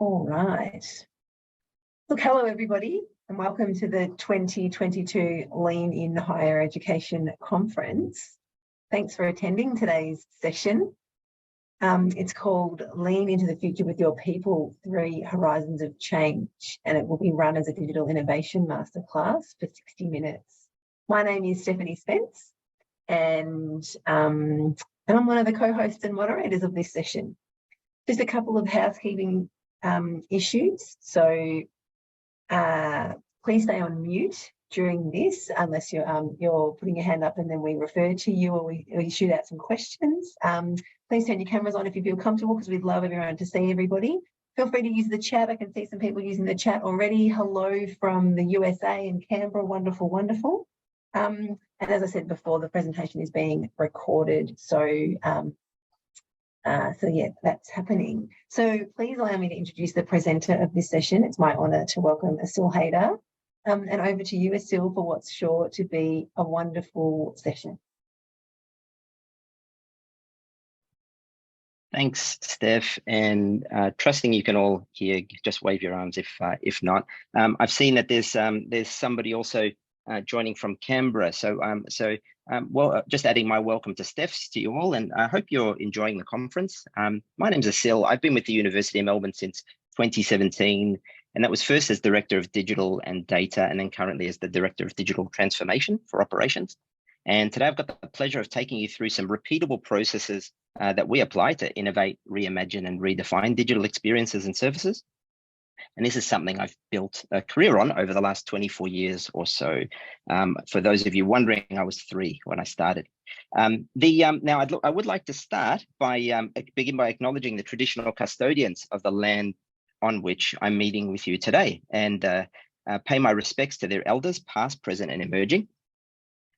All right. Look, hello everybody, and welcome to the 2022 Lean in Higher Education Conference. Thanks for attending today's session. It's called Lean into the Future with Your People, 3 Horizons of Change, and it will be run as a digital innovation masterclass for 60 minutes. My name is Stephanie Spence, and I'm one of the co-hosts and moderators of this session. Just a couple of housekeeping issues. So please stay on mute during this unless you're putting your hand up and then we refer to you or we shoot out some questions. Please turn your cameras on if you feel comfortable, because we'd love everyone to see everybody. Feel free to use the chat. I can see some people using the chat already. Hello from the USA and Canberra. Wonderful, wonderful. And as I said before, the presentation is being recorded. So yeah, that's happening. So please allow me to introduce the presenter of this session. It's my honour to welcome Assyl Haidar. And over to you, Assyl, for what's sure to be a wonderful session. Thanks, Steph, and trusting you can all hear, just wave your arms if not. I've seen that there's somebody also joining from Canberra, so just adding my welcome to Steph's to you all, and I hope you're enjoying the conference. My name's Assyl. I've been with the University of Melbourne since 2017, and that was first as Director of Digital and Data, and then currently as the Director of Digital Transformation for Operations. And today I've got the pleasure of taking you through some repeatable processes that we apply to innovate, reimagine, and redefine digital experiences and services. And this is something I've built a career on over the last 24 years or so. For those of you wondering, I was 3 when I started. Now, I would like to start by begin by acknowledging the traditional custodians of the land on which I'm meeting with you today, and pay my respects to their elders, past, present, and emerging.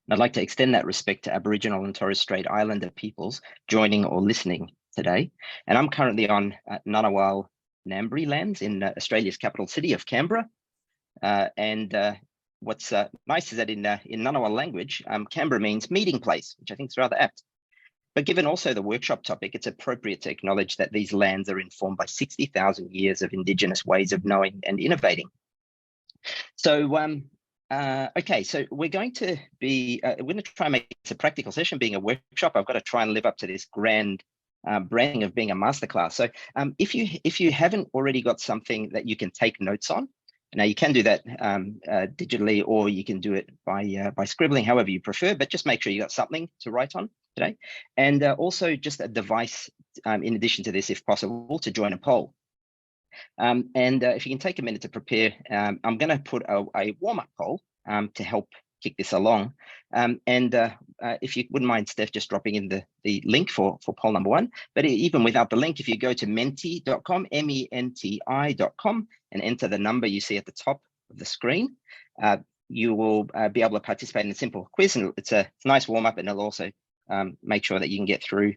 I'd like to extend that respect to Aboriginal and Torres Strait Islander peoples joining or listening today. And I'm currently on Ngunnawal Ngambri lands in Australia's capital city of Canberra. What's nice is that in Ngunnawal language, Canberra means meeting place, which I think is rather apt. But given also the workshop topic, it's appropriate to acknowledge that these lands are informed by 60,000 years of Indigenous ways of knowing and innovating. So, okay, so we're going to try and make this a practical session. Being a workshop, I've got to try and live up to this grand branding of being a masterclass. So if you haven't already got something that you can take notes on, now you can do that digitally, or you can do it by scribbling, however you prefer, but just make sure you got something to write on today. And also just a device, in addition to this, if possible, to join a poll. If you can take a minute to prepare, I'm going to put a warm-up poll to help kick this along. If you wouldn't mind, Steph, just dropping in the link for poll number 1. But even without the link, if you go to menti.com, menti.com, and enter the number you see at the top of the screen, you will be able to participate in a simple quiz. And it's a nice warm-up, and it'll also make sure that you can get through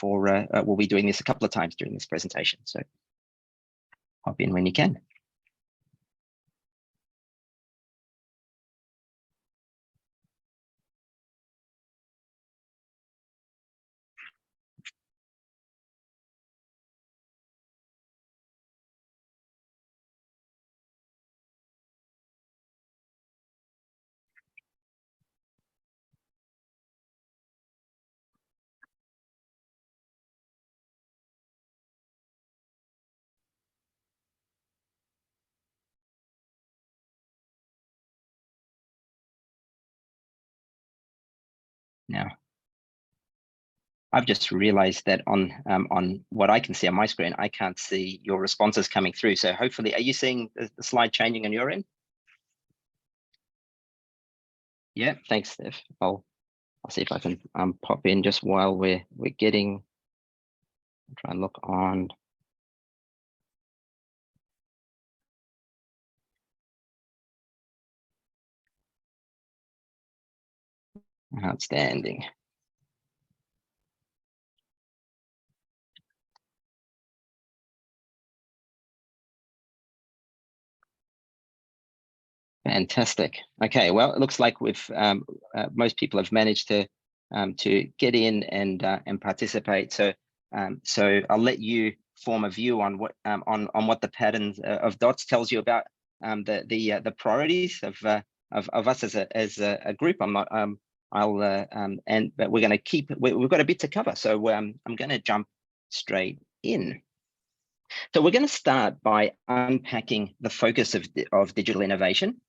we'll be doing this a couple of times during this presentation. So hop in when you can. Now, I've just realized that on what I can see on my screen, I can't see your responses coming through. So hopefully, are you seeing the slide changing on your end? Yeah, thanks, Steph. I'll see if I can pop in just while we're getting. Try and look on. Outstanding. Fantastic. Okay, well, it looks like we've most people have managed to get in and participate. So I'll let you form a view on what what the patterns of dots tells you about the priorities of us as a group. I'm not but we're going to keep. We've got a bit to cover, so I'm going to jump straight in. So we're going to start by unpacking the focus of digital innovation.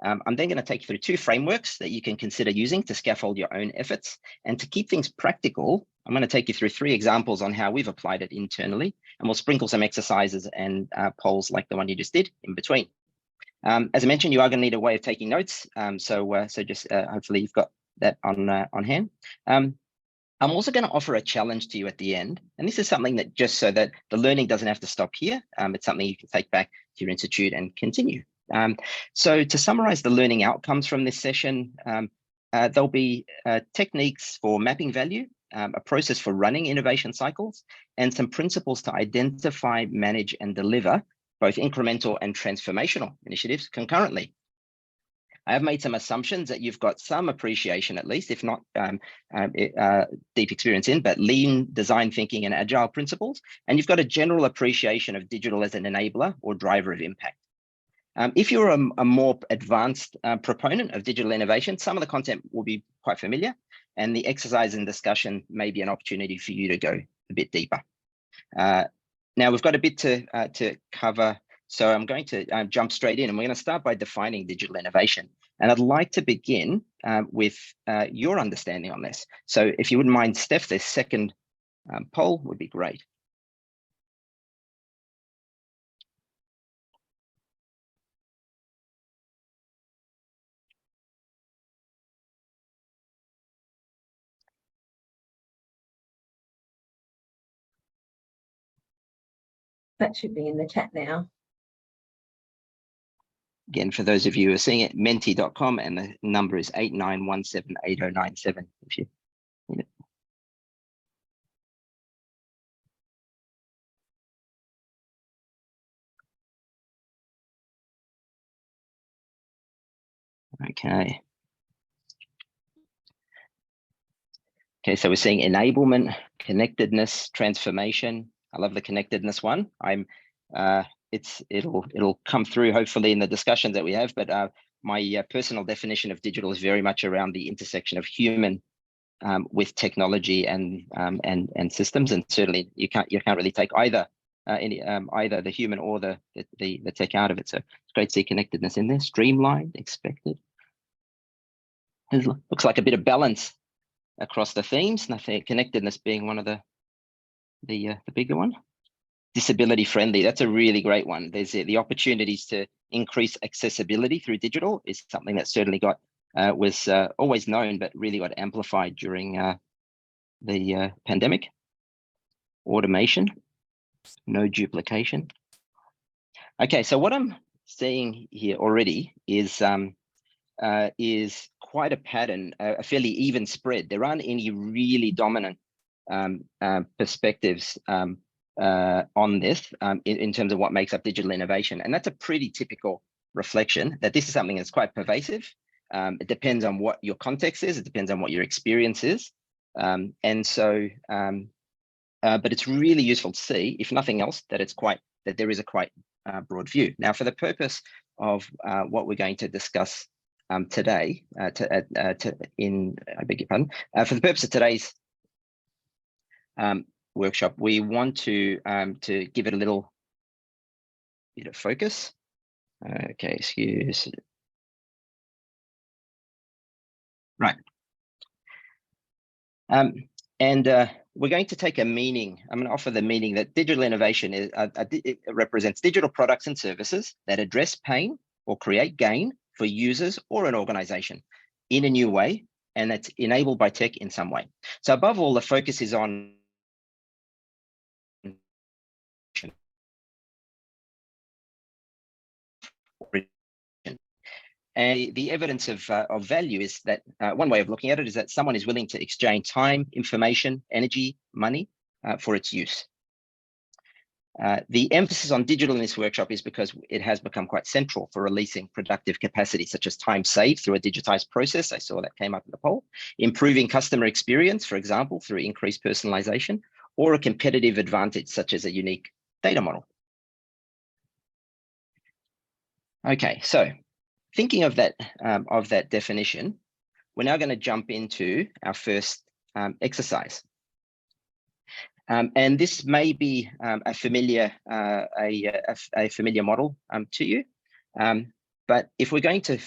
I'm then going to take you through two frameworks that you can consider using to scaffold your own efforts. And to keep things practical, I'm going to take you through 3 examples on how we've applied it internally, and we'll sprinkle some exercises and polls like the one you just did in between. As I mentioned, you are going to need a way of taking notes, so just hopefully you've got that on hand. I'm also going to offer a challenge to you at the end, and this is something that just so that the learning doesn't have to stop here. It's something you can take back to your institute and continue. So to summarize the learning outcomes from this session, there'll be techniques for mapping value, a process for running innovation cycles, and some principles to identify, manage, and deliver both incremental and transformational initiatives concurrently. I have made some assumptions that you've got some appreciation, at least, if not deep experience in, but lean design thinking and agile principles, and you've got a general appreciation of digital as an enabler or driver of impact. If you're a more advanced proponent of digital innovation, some of the content will be quite familiar, and the exercise and discussion may be an opportunity for you to go a bit deeper. Now we've got a bit to cover, so I'm going to jump straight in, and we're going to start by defining digital innovation. And I'd like to begin with your understanding on this. So if you wouldn't mind, Steph, the second poll would be great. That should be in the chat now. Again, for those of you who are seeing it, menti.com, and the number is 89178097 if you need it. Okay. Okay, so we're seeing enablement, connectedness, transformation. I love the connectedness one. It'll come through hopefully in the discussions that we have, but my personal definition of digital is very much around the intersection of human with technology and systems, and certainly you can't really take either either the human or the tech out of it. So it's great to see connectedness in there. Streamlined, expected. It looks like a bit of balance across the themes. And I think connectedness being one of the bigger one. Disability friendly, that's a really great one. There's the opportunities to increase accessibility through digital is something that certainly got was always known, but really got amplified during the pandemic. Automation, no duplication. Okay, so what I'm seeing here already is quite a pattern, a fairly even spread. There aren't any really dominant perspectives on this in terms of what makes up digital innovation. And that's a pretty typical reflection that this is something that's quite pervasive. It depends on what your context is. It depends on what your experience is. But it's really useful to see, if nothing else, that there is a quite broad view. Now, for the purpose of what we're going to discuss today, I beg your pardon, for the purpose of today's workshop, we want to give it a little bit of focus. Okay, excuse. Right. We're going to take a meaning. I'm going to offer the meaning that digital innovation is it represents digital products and services that address pain or create gain for users or an organization in a new way, and that's enabled by tech in some way. So above all, the focus is on and the evidence of value is that one way of looking at it is that someone is willing to exchange time, information, energy, money for its use. The emphasis on digital in this workshop is because it has become quite central for releasing productive capacity, such as time saved through a digitized process. I saw that came up in the poll. Improving customer experience, for example, through increased personalization, or a competitive advantage, such as a unique data model. Okay, so thinking of that definition, we're now going to jump into our first exercise. And this may be a familiar model to you. But if we're going to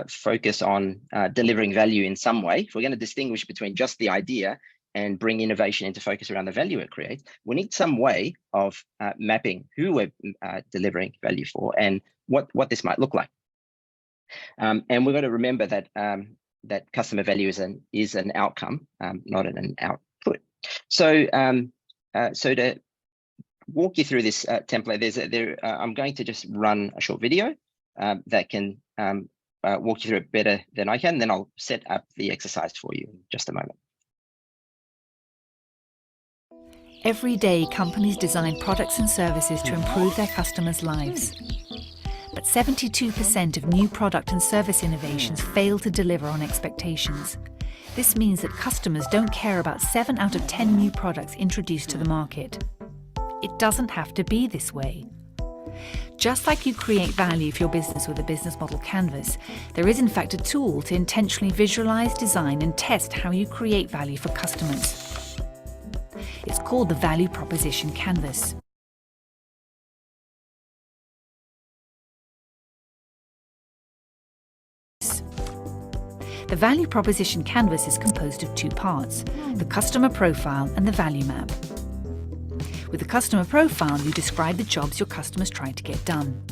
focus on delivering value in some way, if we're going to distinguish between just the idea and bring innovation into focus around the value it creates, we need some way of mapping who we're delivering value for and what this might look like. And we've got to remember that that customer value is an outcome, not an output. So so to walk you through this template, I'm going to just run a short video that can walk you through it better than I can. Then I'll set up the exercise for you in just a moment. Every day, companies design products and services to improve their customers' lives. But 72% of new product and service innovations fail to deliver on expectations. This means that customers don't care about 7 out of 10 new products introduced to the market. It doesn't have to be this way. Just like you create value for your business with a business model canvas, there is in fact a tool to intentionally visualize, design, and test how you create value for customers. It's called the Value Proposition Canvas. The Value Proposition Canvas is composed of 2 parts, the customer profile and the value map. With the customer profile, you describe the jobs your customers try to get done.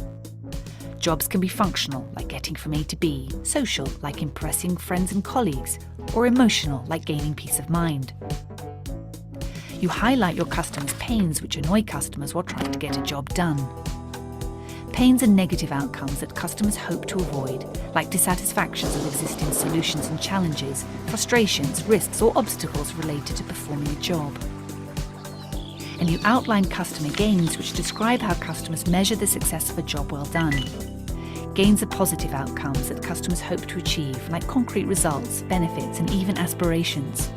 Jobs can be functional, like getting from A to B, social, like impressing friends and colleagues, or emotional, like gaining peace of mind. You highlight your customers' pains, which annoy customers while trying to get a job done. Pains are negative outcomes that customers hope to avoid, like dissatisfactions with existing solutions and challenges, frustrations, risks, or obstacles related to performing a job. And you outline customer gains, which describe how customers measure the success of a job well done. Gains are positive outcomes that customers hope to achieve, like concrete results, benefits, and even aspirations.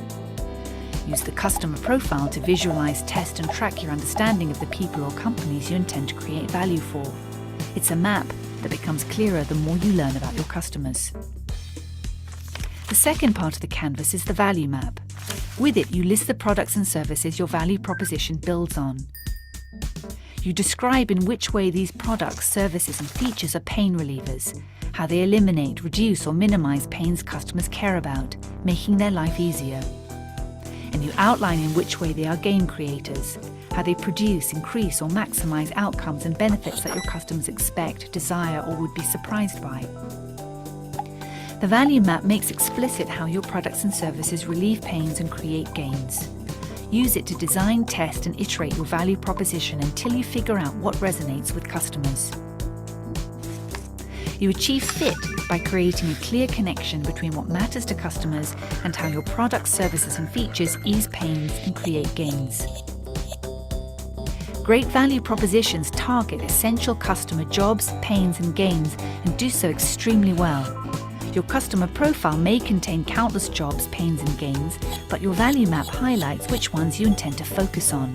Use the customer profile to visualize, test, and track your understanding of the people or companies you intend to create value for. It's a map that becomes clearer the more you learn about your customers. The second part of the canvas is the value map. With it, you list the products and services your value proposition builds on. You describe in which way these products, services, and features are pain relievers, how they eliminate, reduce, or minimize pains customers care about, making their life easier. And you outline in which way they are gain creators, how they produce, increase, or maximize outcomes and benefits that your customers expect, desire, or would be surprised by. The value map makes explicit how your products and services relieve pains and create gains. Use it to design, test, and iterate your value proposition until you figure out what resonates with customers. You achieve fit by creating a clear connection between what matters to customers and how your products, services, and features ease pains and create gains. Great value propositions target essential customer jobs, pains, and gains, and do so extremely well. Your customer profile may contain countless jobs, pains, and gains, but your value map highlights which ones you intend to focus on.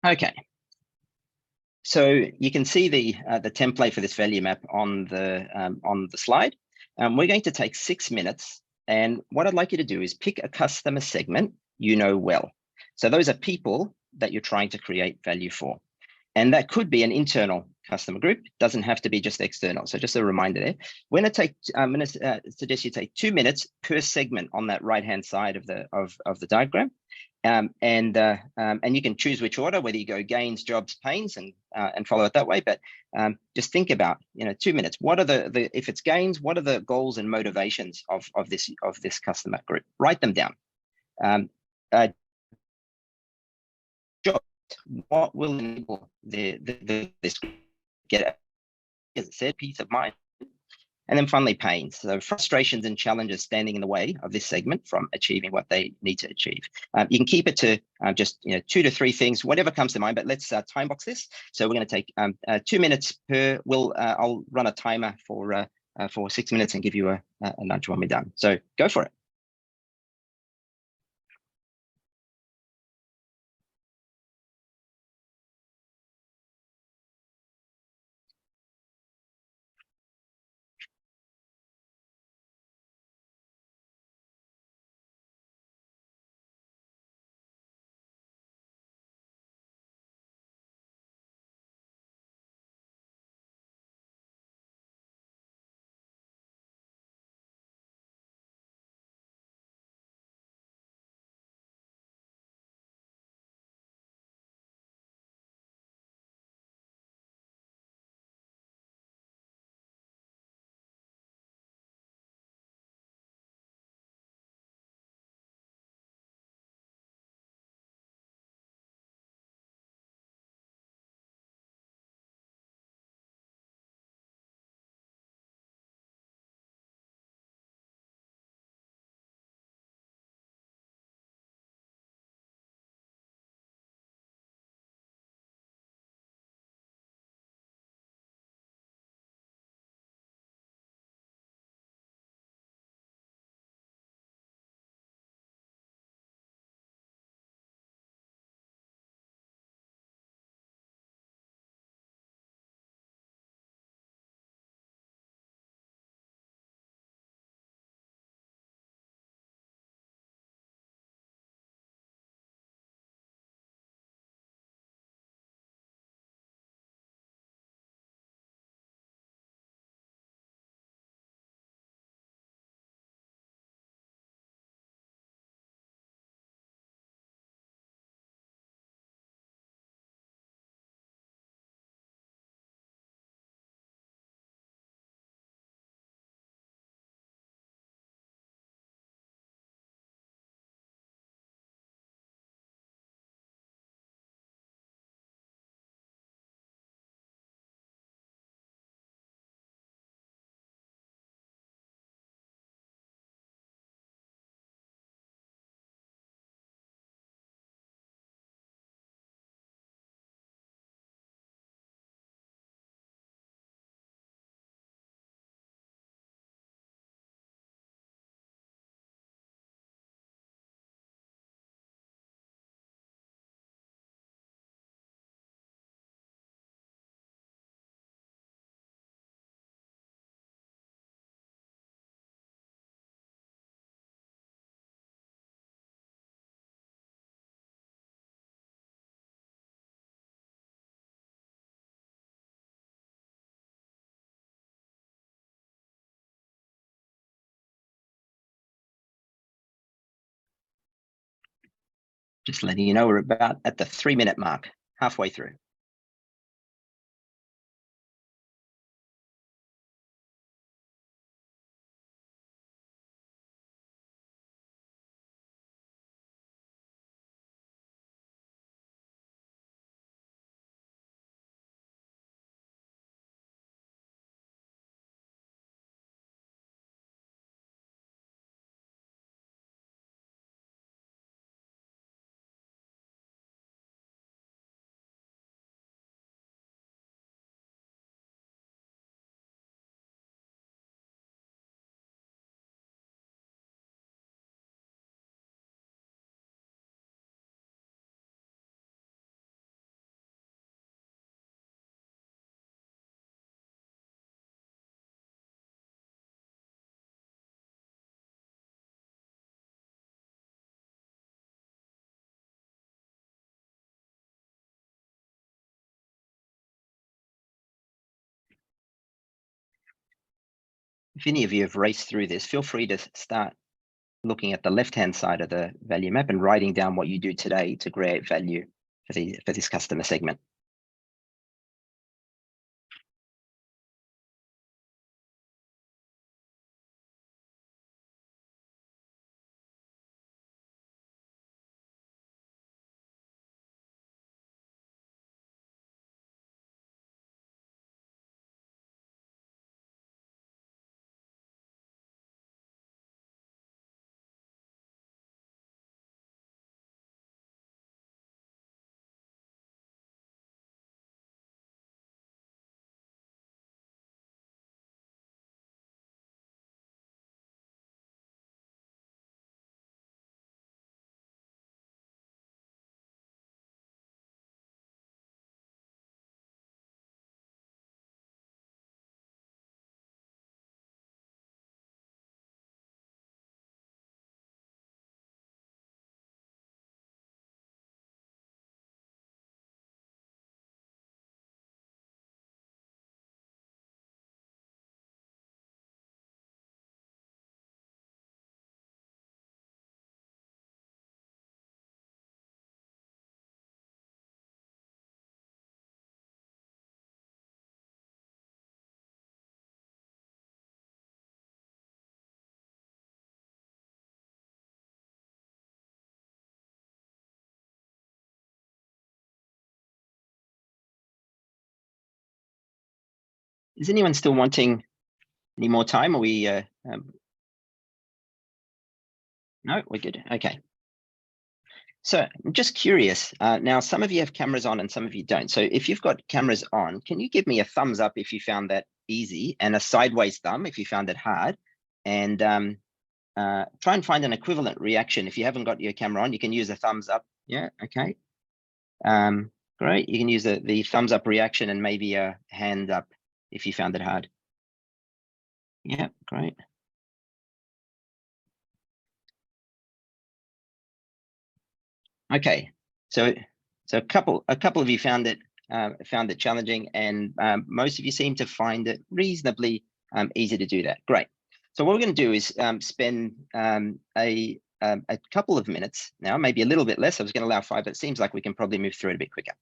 Okay. So you can see the template for this value map on the slide. We're going to take 6 minutes, and what I'd like you to do is pick a customer segment you know well. So those are people that you're trying to create value for, and that could be an internal customer group. It doesn't have to be just external. So just a reminder there. I'm going to suggest you take 2 minutes per segment on that right-hand side of the diagram. And you can choose which order, whether you go gains, jobs, pains, and follow it that way. But just think about, 2 minutes. What are if it's gains, what are the goals and motivations of this customer group? Write them down. Jobs, what will enable this group get, as I said, peace of mind. And then finally, pains. So frustrations and challenges standing in the way of this segment from achieving what they need to achieve. You can keep it to just 2 to 3 things, whatever comes to mind. But let's time box this. So we're going to take 2 minutes per. I'll run a timer for 6 minutes and give you a nudge when we're done. So go for it. Just letting you know we're about at the 3-minute mark, halfway through. If any of you have raced through this, feel free to start looking at the left-hand side of the value map and writing down what you do today to create value for this customer segment. Is anyone still wanting any more time? Are we? No, we're good. Okay. So I'm just curious. Now, some of you have cameras on and some of you don't. So if you've got cameras on, can you give me a thumbs up if you found that easy, and a sideways thumb if you found it hard? And try and find an equivalent reaction. If you haven't got your camera on, you can use a thumbs up. Yeah, okay. Great. You can use the thumbs up reaction and maybe a hand up if you found it hard. Yeah, great. Okay, so a couple of you found it challenging, and most of you seem to find it reasonably easy to do that. Great. So what we're going to do is spend a couple of minutes now, maybe a little bit less. I was going to allow 5, but it seems like we can probably move through it a bit quicker.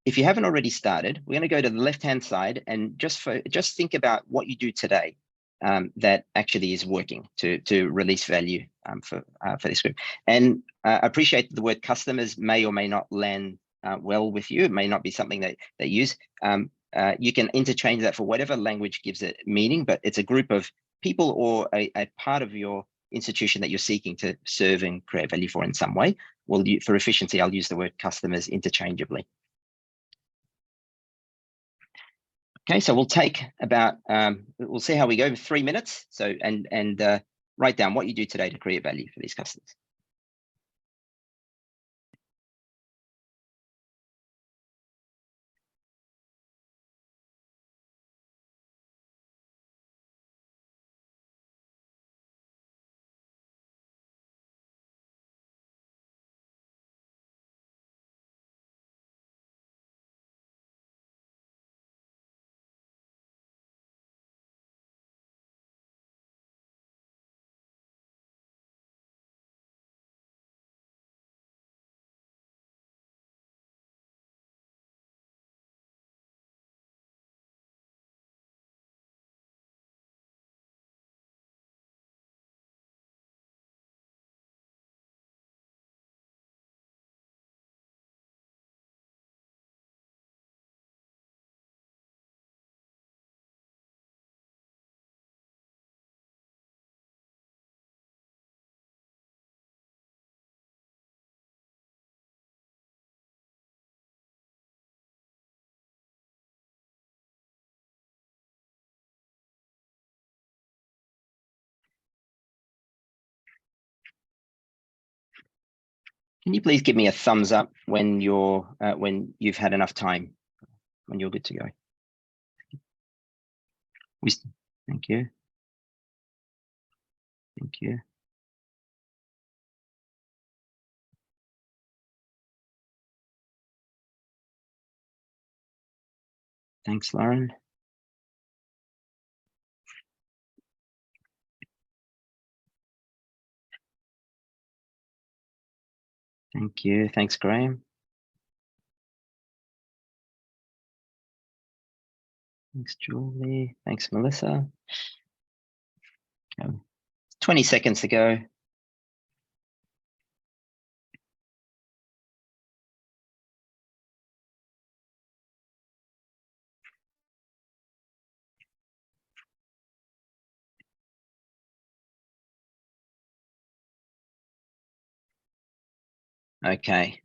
If you haven't already started, we're going to go to the left-hand side and just think about what you do today that actually is working to release value for this group. And I appreciate the word customers may or may not land well with you. It may not be something that they use. You can interchange that for whatever language gives it meaning, but it's a group of people or a part of your institution that you're seeking to serve and create value for in some way. Well, for efficiency, I'll use the word customers interchangeably. Okay, so we'll take about, we'll see how we go, 3 minutes. So, and write down what you do today to create value for these customers. Can you please give me a thumbs up when you've had enough time, when you're good to go? Thank you. Thank you. Thanks, Lauren. Thank you. Thanks, Graham. Thanks, Julie. Thanks, Melissa. Okay. 20 seconds to go. Okay.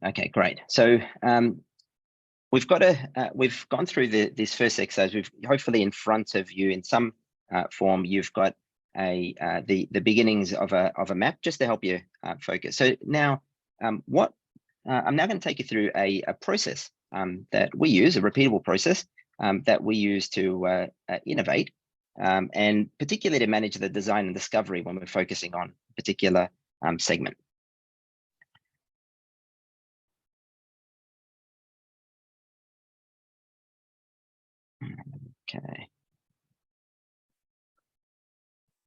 Okay, great. So we've gone through this first exercise. We've hopefully in front of you in some form, you've got the beginnings of a map just to help you focus. So now I'm now going to take you through a process that we use, a repeatable process that we use to innovate and particularly to manage the design and discovery when we're focusing on a particular segment. Okay.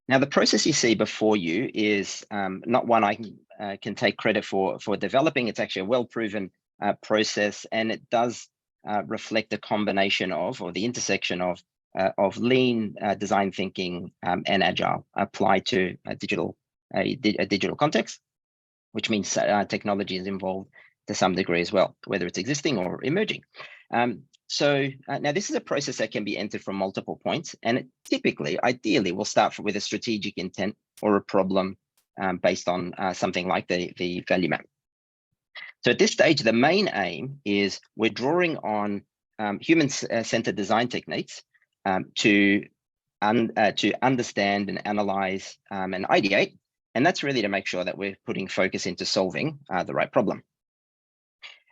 Now, the process you see before you is not one I can take credit for developing. It's actually a well-proven process, and it does reflect a combination of, or the intersection of lean design thinking and agile applied to a digital context, which means technology is involved to some degree as well, whether it's existing or emerging. So now this is a process that can be entered from multiple points, and it typically, ideally, will start with a strategic intent or a problem based on something like the value map. So at this stage, the main aim is we're drawing on human-centered design techniques to understand and analyze and ideate, and that's really to make sure that we're putting focus into solving the right problem.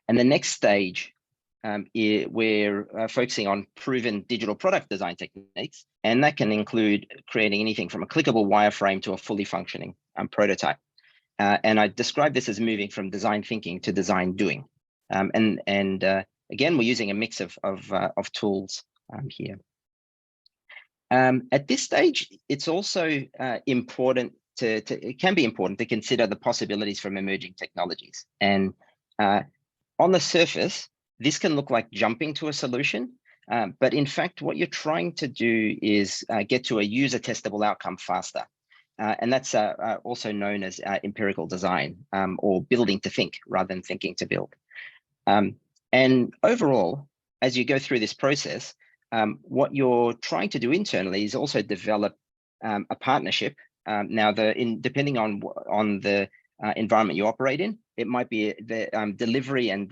And the next stage, we're focusing on proven digital product design techniques, and that can include creating anything from a clickable wireframe to a fully functioning prototype. And I describe this as moving from design thinking to design doing. Again, we're using a mix of tools here. At this stage, it's also important it can be important to consider the possibilities from emerging technologies. And on the surface, this can look like jumping to a solution, but in fact, what you're trying to do is get to a user testable outcome faster. And that's also known as empirical design or building to think rather than thinking to build. And overall, as you go through this process, what you're trying to do internally is also develop a partnership. Now, depending on the environment you operate in, it might be the delivery and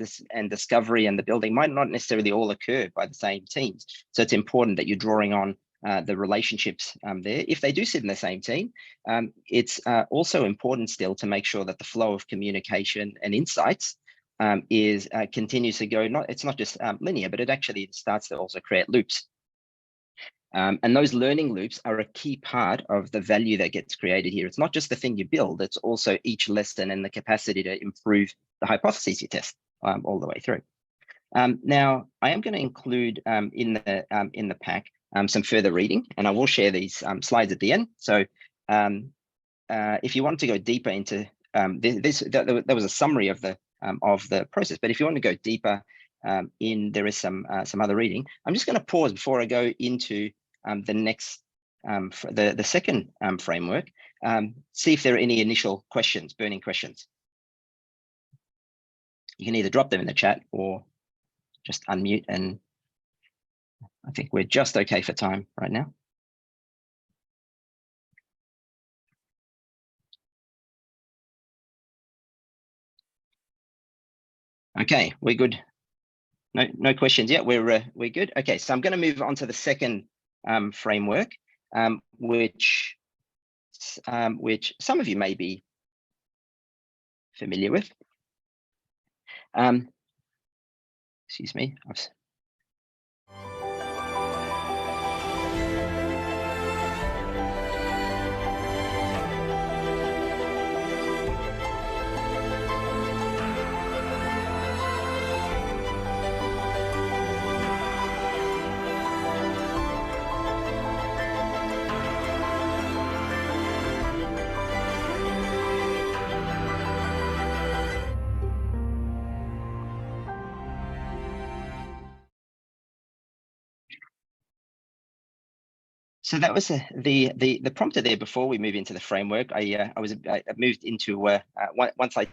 discovery and the building might not necessarily all occur by the same teams. So it's important that you're drawing on the relationships there. If they do sit in the same team, it's also important still to make sure that the flow of communication and insights continues to go. It's not just linear, but it actually starts to also create loops. And those learning loops are a key part of the value that gets created here. It's not just the thing you build, it's also each lesson and the capacity to improve the hypotheses you test all the way through. Now, I am going to include in the pack some further reading, and I will share these slides at the end. So if you want to go deeper into that was a summary of the process, but if you want to go deeper there is some other reading. I'm just going to pause before I go into the next, the second framework, see if there are any initial questions, burning questions. You can either drop them in the chat or just unmute, and I think we're just okay for time right now. Okay, we're good. No questions yet. We're good. Okay, so I'm going to move on to the second framework, which some of you may be familiar with. Excuse me. So that was the prompter there. Before we move into the framework, I moved into once I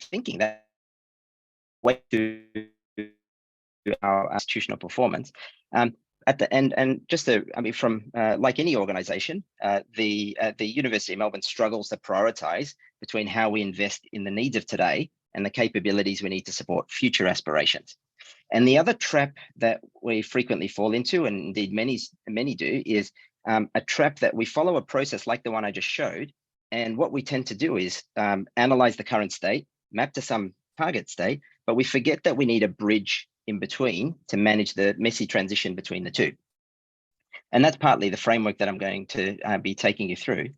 thinking that way to our institutional performance at the end. And just to, I mean, from like any organization, the University of Melbourne struggles to prioritize between how we invest in the needs of today and the capabilities we need to support future aspirations. And the other trap that we frequently fall into, and indeed many do, is a trap that we follow a process like the one I just showed. And what we tend to do is analyze the current state, map to some target state, but we forget that we need a bridge in between to manage the messy transition between the two. And that's partly the framework that I'm going to be taking you through.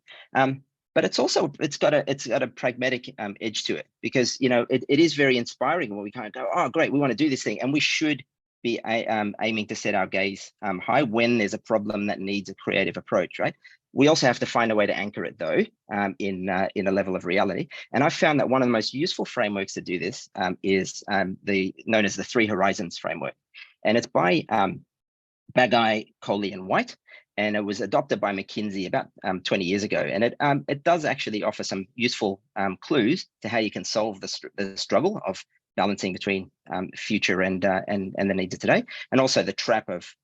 But it's got a pragmatic edge to it, because it is very inspiring when we kind of go, oh great, we want to do this thing, and we should be aiming to set our gaze high when there's a problem that needs a creative approach, right? We also have to find a way to anchor it though in a level of reality. And I've found that one of the most useful frameworks to do this is known as the 3 Horizons framework, and it's by Bagay, Coley, and White. And it was adopted by McKinsey about 20 years ago. And it does actually offer some useful clues to how you can solve the struggle of balancing between future and the needs of today, and also the trap of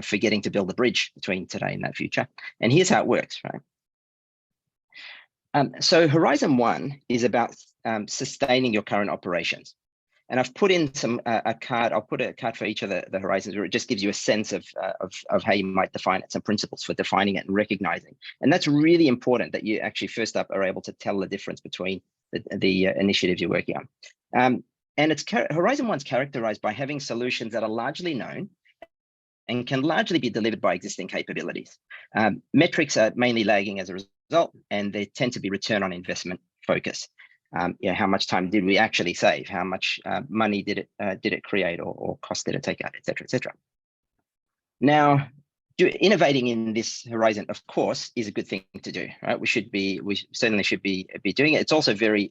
forgetting to build a bridge between today and that future. And here's how it works, right? So Horizon 1 is about sustaining your current operations. And I've put in a card. I'll put a card for each of the horizons where it just gives you a sense of how you might define it, some principles for defining it and recognizing. And that's really important, that you actually first up are able to tell the difference between the initiatives you're working on. And Horizon 1's characterized by having solutions that are largely known and can largely be delivered by existing capabilities. Metrics are mainly lagging as a result, and they tend to be return on investment focused. How much time did we actually save? How much money did it create, or cost did it take out, et cetera, et cetera. Now, innovating in this horizon, of course, is a good thing to do, right? We certainly should be doing it. It's also trying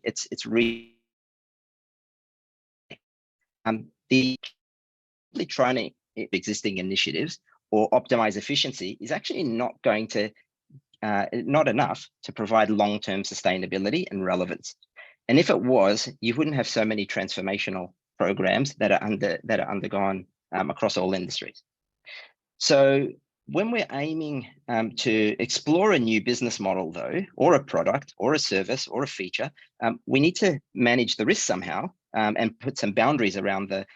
to existing initiatives or optimize efficiency is actually not enough to provide long-term sustainability and relevance. And if it was, you wouldn't have so many transformational programs that are undergone across all industries. So when we're aiming to explore a new business model, though, or a product, or a service, or a feature, we need to manage the risk somehow and put some boundaries around the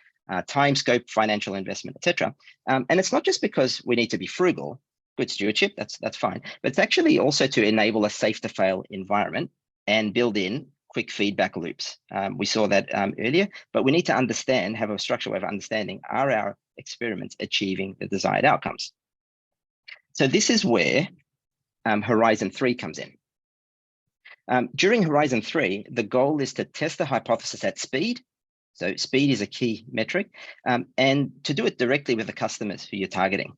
time, scope, financial investment, etc. And it's not just because we need to be frugal, good stewardship, that's fine, but it's actually also to enable a safe to fail environment and build in quick feedback loops. We saw that earlier, but we need to have a structural way of understanding, are our experiments achieving the desired outcomes? So this is where Horizon 3 comes in. During Horizon 3, the goal is to test the hypothesis at speed. So speed is a key metric, and to do it directly with the customers who you're targeting.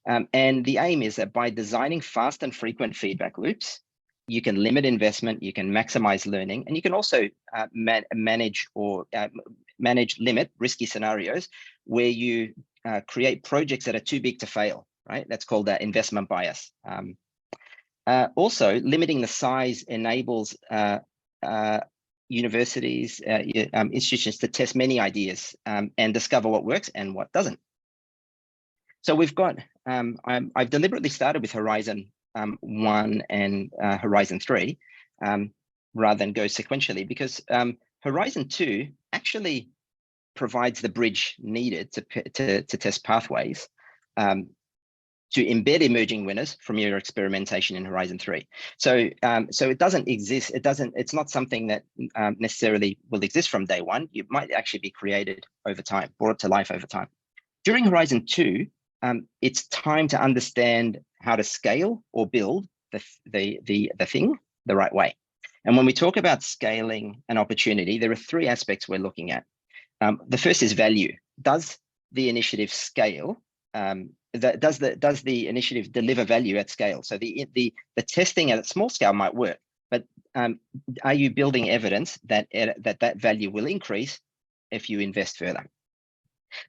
And the aim is that by designing fast and frequent feedback loops, you can limit investment, you can maximize learning, and you can also limit risky scenarios where you create projects that are too big to fail, right? That's called investment bias. Also, limiting the size enables universities, institutions to test many ideas and discover what works and what doesn't. So we've got, I've deliberately started with Horizon 1 and Horizon 3 rather than go sequentially, because Horizon 2 actually provides the bridge needed to test pathways to embed emerging winners from your experimentation in Horizon 3. So, so it doesn't exist. It's not something that necessarily will exist from day one. It might actually be created over time, brought to life over time. During Horizon 2, it's time to understand how to scale or build the thing the right way. And when we talk about scaling an opportunity, there are three aspects we're looking at. The first is value. Does the initiative scale? Does the initiative deliver value at scale? So the testing at a small scale might work, but are you building evidence that that value will increase if you invest further?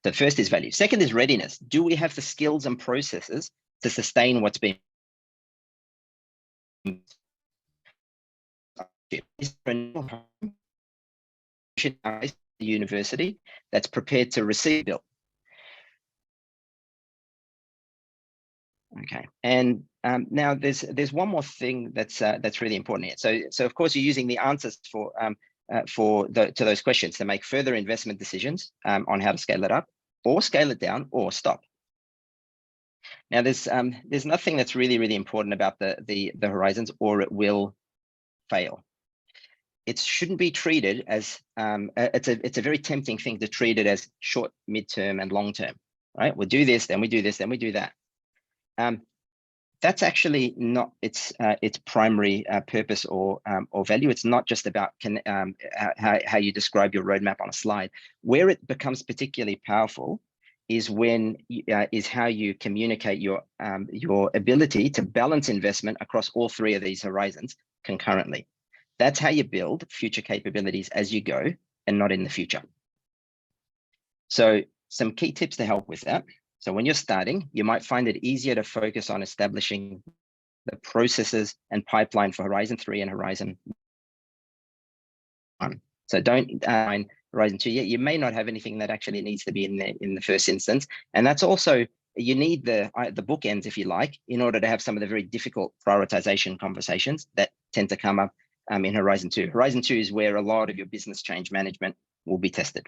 The first is value. Second is readiness. Do we have the skills and processes to sustain what's been? Is there a university that's prepared to receive bill? Okay, and now there's one more thing that's really important here. So of course you're using the answers to those questions to make further investment decisions on how to scale it up, or scale it down, or stop. Now there's nothing that's really important about the horizons, or it will fail. It shouldn't be treated as it's a very tempting thing to treat it as short, midterm, and long term. Right? We'll do this, then we do this, then we do that. That's actually not its primary purpose or value. It's not just about how you describe your roadmap on a slide. Where it becomes particularly powerful is when is how you communicate your ability to balance investment across all three of these horizons concurrently. That's how you build future capabilities as you go, and not in the future. So some key tips to help with that. So when you're starting, you might find it easier to focus on establishing the processes and pipeline for Horizon 3 and Horizon 1. So don't mind Horizon 2 yet. You may not have anything that actually needs to be in the first instance. And that's also, you need the bookends, if you like, in order to have some of the very difficult prioritization conversations that tend to come up in Horizon 2. Horizon 2 is where a lot of your business change management will be tested.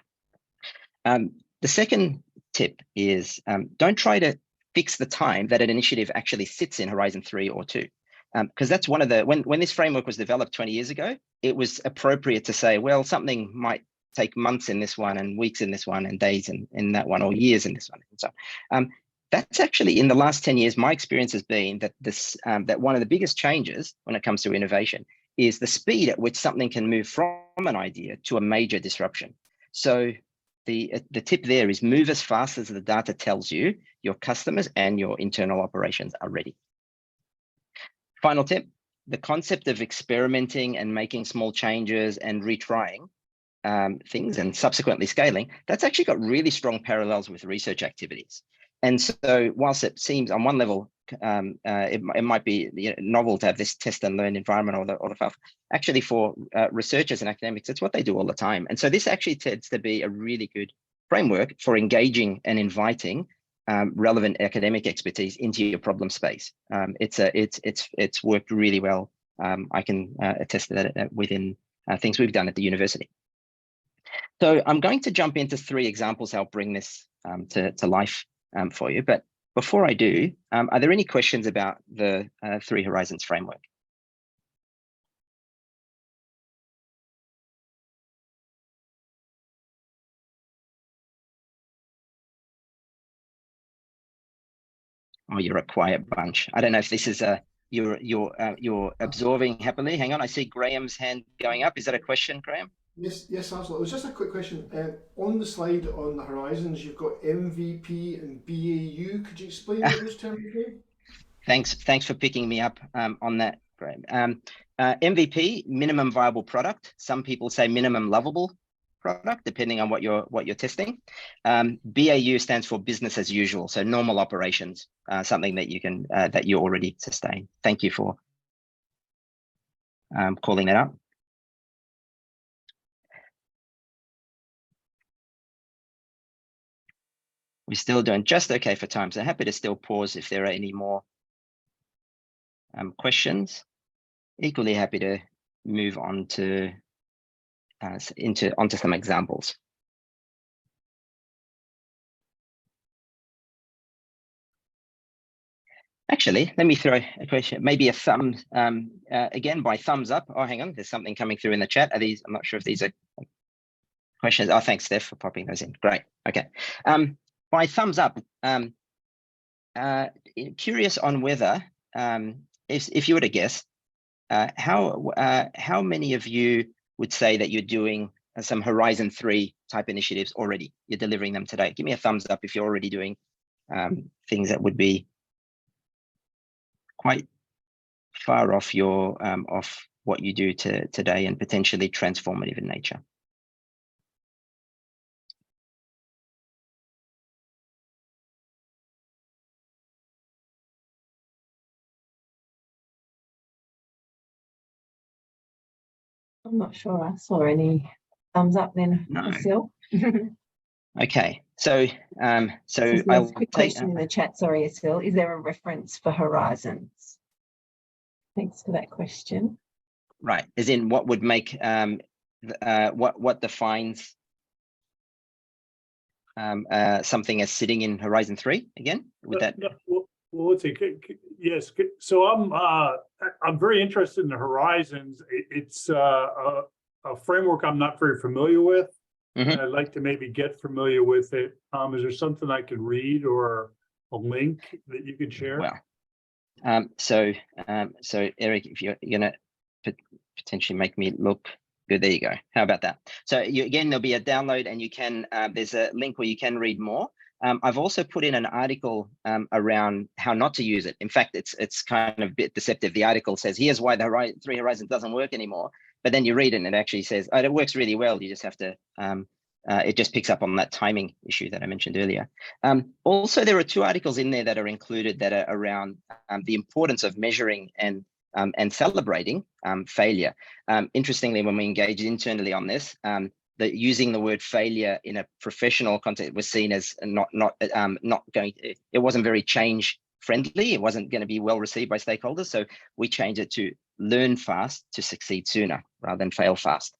The second tip is don't try to fix the time that an initiative actually sits in Horizon 3 or 2. Because that's one of the, when this framework was developed 20 years ago, it was appropriate to say, well, something might take months in this one, and weeks in this one, and days in that one, or years in this one. And so that's actually, in the last 10 years, my experience has been that that one of the biggest changes when it comes to innovation is the speed at which something can move from an idea to a major disruption. So the tip there is move as fast as the data tells you your customers and your internal operations are ready. Final tip, the concept of experimenting and making small changes and retrying things and subsequently scaling, that's actually got really strong parallels with research activities. And so whilst it seems on one level, it might be novel to have this test and learn environment or the actually for researchers and academics, it's what they do all the time. And so this actually tends to be a really good framework for engaging and inviting relevant academic expertise into your problem space. It's worked really well. I can attest to that within things we've done at the university. So I'm going to jump into 3 examples to help bring this to life for you. But before I do, are there any questions about the 3 Horizons framework? Oh, you're a quiet bunch. I don't know if this is you're absorbing happily. Hang on, I see Graham's hand going up. Is that a question, Graham? Yes, absolutely. It was just a quick question. On the slide on the horizons, you've got MVP and BAU. Could you explain what those terms mean? Thanks for picking me up on that, Graham. MVP, minimum viable product. Some people say minimum lovable product, depending on what you're testing. BAU stands for business as usual, so normal operations, something that you can that you already sustain. Thank you for calling that out. We're still doing just okay for time, so happy to still pause if there are any more questions. Equally happy to move on to onto some examples. Actually, let me throw a question, maybe a thumb, again, by thumbs up. Oh, hang on, there's something coming through in the chat. Are these, I'm not sure if these are questions. Oh, thanks, Steph, for popping those in. Great, okay. By thumbs up, curious on whether, if you were to guess, how many of you would say that you're doing some Horizon 3 type initiatives already? You're delivering them today. Give me a thumbs up if you're already doing things that would be quite far off your off what you do today and potentially transformative in nature. I'm not sure I saw any thumbs up then, No. Assyl. Okay, so There's I'll a quick take question in the chat. Sorry, Assyl. Is there a reference for horizons? Thanks for that question. right, as in what would make what defines something as sitting in Horizon 3 again? Would that? Well, let's see. Yes. So I'm very interested in the horizons. It's a framework I'm not very familiar with. Mm-hmm. I'd like to maybe get familiar with it. Is there something I could read or a link that you could share? Well, so Eric, if you're gonna potentially make me look good, there you go. How about that? So again, there'll be a download, and you can there's a link where you can read more. I've also put in an article around how not to use it. In fact, it's kind of a bit deceptive. The article says, here's why the 3 Horizons doesn't work anymore. But then you read it and it actually says, oh, it works really well. You just have to, it just picks up on that timing issue that I mentioned earlier. Also, there are 2 articles in there that are included that are around the importance of measuring and celebrating failure. Interestingly, when we engaged internally on this, that using the word failure in a professional context was seen as not going. It wasn't very change friendly. It wasn't going to be well received by stakeholders. So we changed it to learn fast to succeed sooner rather than fail fast.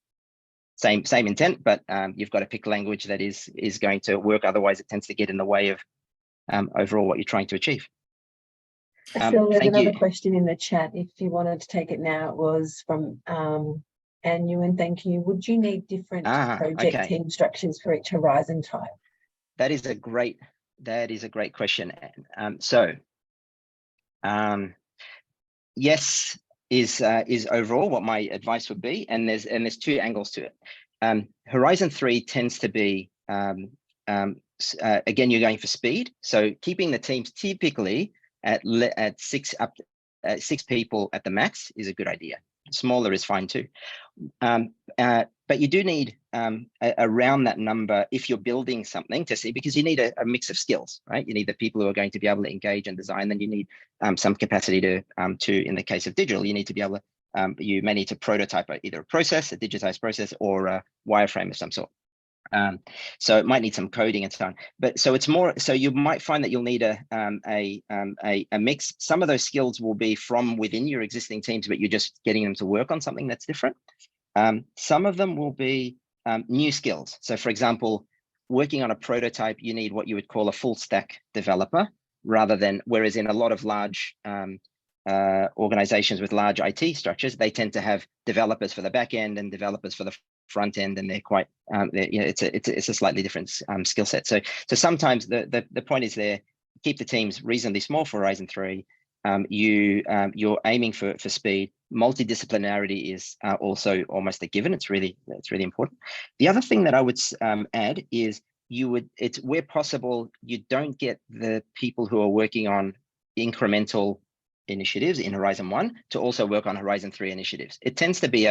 Same intent, but you've got to pick language that is going to work. Otherwise, it tends to get in the way of overall what you're trying to achieve. So there's another question in the chat. If you wanted to take it now, it was from Anne Ewan. Thank you. Would you need different project team structures for each horizon type? That is a great question. Yes is overall what my advice would be, and there's 2 angles to it. Horizon 3 tends to be again, you're going for speed, so keeping the teams typically at 6 people at the max is a good idea. Smaller is fine too. But you do need around that number if you're building something to see, because you need a mix of skills, right? You need the people who are going to be able to engage and design. Then you need some capacity to, in the case of digital, you need to be able to, you may need to prototype either a process, a digitized process, or a wireframe of some sort. So it might need some coding and so on. But so it's more, so you might find that you'll need a mix. Some of those skills will be from within your existing teams, but you're just getting them to work on something that's different. Some of them will be new skills. So for example, working on a prototype, you need what you would call a full stack developer, rather than, whereas in a lot of large organizations with large IT structures, they tend to have developers for the back end and developers for the front end, and they're quite it's a slightly different skill set. So sometimes the point is there, keep the teams reasonably small for Horizon 3. You're aiming for speed. Multidisciplinarity is also almost a given. It's really important. The other thing that I would add is it's where possible, you don't get the people who are working on incremental initiatives in Horizon 1 to also work on Horizon 3 initiatives. It tends to be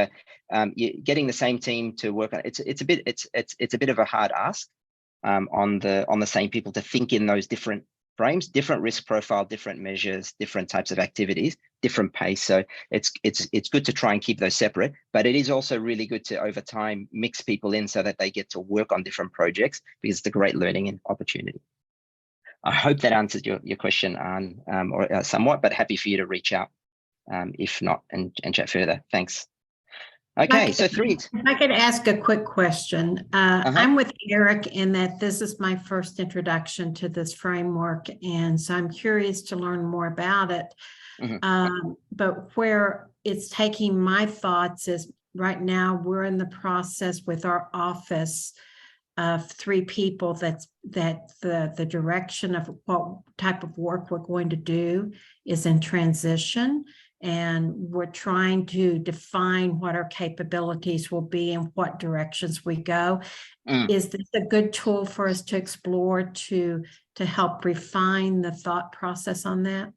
getting the same team to work on it's a bit of a hard ask on the same people to think in those different frames, different risk profile, different measures, different types of activities, different pace. So it's good to try and keep those separate, but it is also really good to over time mix people in so that they get to work on different projects, because it's a great learning and opportunity. I hope that answers your question or somewhat, but happy for you to reach out if not and chat further. Thanks. Okay, Like, so three. if I could ask a quick question. I'm with Eric in that this is my first introduction to this framework, and so I'm curious to learn more about it. But where it's taking my thoughts is right now we're in the process with our office of 3 people that the direction of what type of work we're going to do is in transition. And we're trying to define what our capabilities will be and what directions we go. Is this a good tool for us to explore to help refine the thought process on that?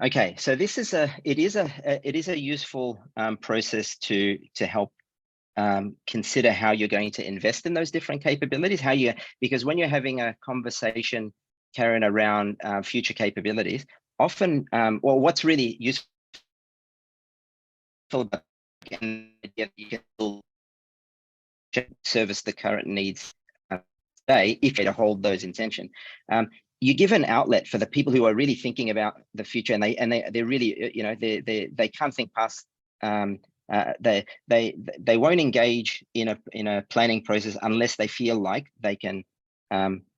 Okay, so this is it is a useful process to help consider how you're going to invest in those different capabilities. Because when you're having a conversation, Karen, around future capabilities, often, well, what's really useful about you can still service the current needs today if you hold those intention. You give an outlet for the people who are really thinking about the future, and they're really, you know, they can't think past. They won't engage in a planning process unless they feel like they can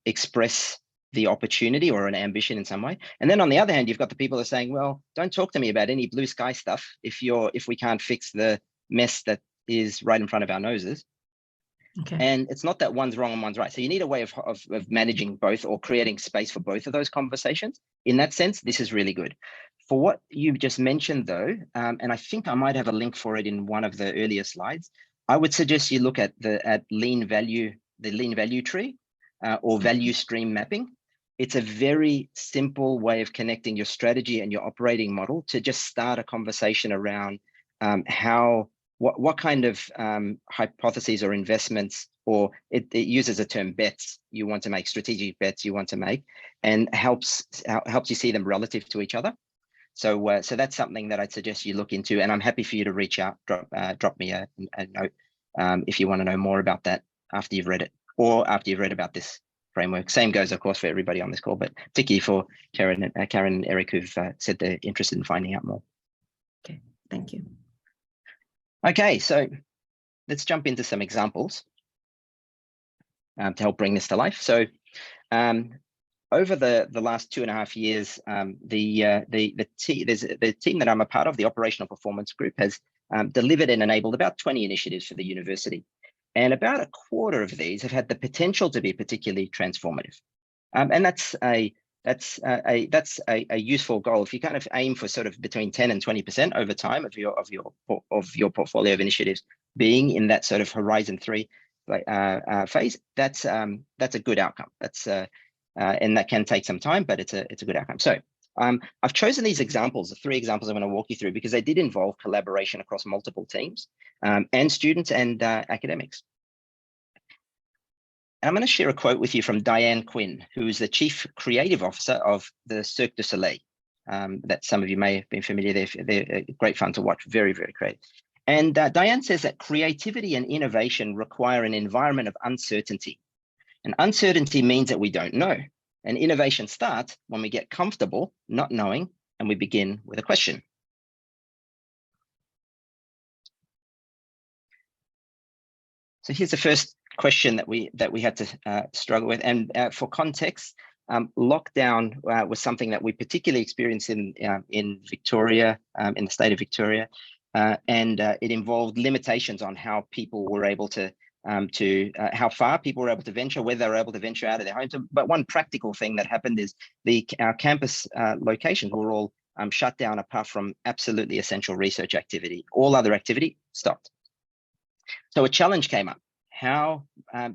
express the opportunity or an ambition in some way. And then on the other hand, you've got the people that are saying, well, don't talk to me about any blue sky stuff if we can't fix the mess that is right in front of our noses. Okay. And it's not that one's wrong and one's right. So you need a way of managing both or creating space for both of those conversations. In that sense, this is really good. For what you just mentioned though, and I think I might have a link for it in one of the earlier slides, I would suggest you look at the lean value tree or value stream mapping. It's a very simple way of connecting your strategy and your operating model to just start a conversation around what kind of hypotheses or investments, or it uses the term bets you want to make, strategic bets you want to make, and helps you see them relative to each other. So that's something that I'd suggest you look into, and I'm happy for you to reach out, drop me a note if you want to know more about that after you've read it, or after you've read about this framework. Same goes, of course, for everybody on this call, but particularly for Karen and Eric, who've said they're interested in finding out more. Okay, thank you. Okay, so let's jump into some examples to help bring this to life. So over the last 2.5 years, the team that I'm a part of, the Operational Performance Group, has delivered and enabled about 20 initiatives for the university. And about a quarter of these have had the potential to be particularly transformative. And that's a useful goal. If you kind of aim for sort of between 10 and 20% over time of your portfolio of initiatives being in that sort of Horizon 3 phase, that's a good outcome. And that can take some time, but it's a good outcome. So I've chosen these examples, the 3 examples I'm going to walk you through, because they did involve collaboration across multiple teams and students and academics. And I'm going to share a quote with you from Diane Quinn, who is the Chief Creative Officer of the Cirque du Soleil. That some of you may have been familiar. They're great fun to watch, very, very creative. And Diane says that creativity and innovation require an environment of uncertainty. And uncertainty means that we don't know. And innovation starts when we get comfortable not knowing, and we begin with a question. So here's the first question that we had to struggle with. And for context, lockdown was something that we particularly experienced in Victoria, in the state of Victoria, and it involved limitations on how people were able to how far people were able to venture, whether they were able to venture out of their homes. But one practical thing that happened is our campus locations were all shut down apart from absolutely essential research activity. All other activity stopped. So a challenge came up. How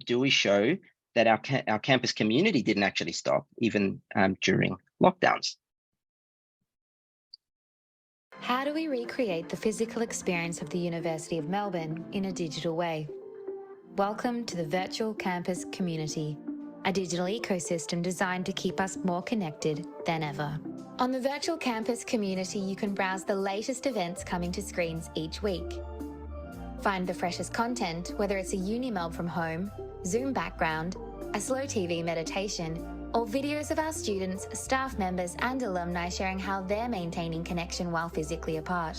do we show that our campus community didn't actually stop even during lockdowns? How do we recreate the physical experience of the University of Melbourne in a digital way? Welcome to the Virtual Campus Community, a digital ecosystem designed to keep us more connected than ever. On the Virtual Campus Community, you can browse the latest events coming to screens each week. Find the freshest content, whether it's a Unimelb from home, Zoom background, a slow TV meditation, or videos of our students, staff members, and alumni sharing how they're maintaining connection while physically apart.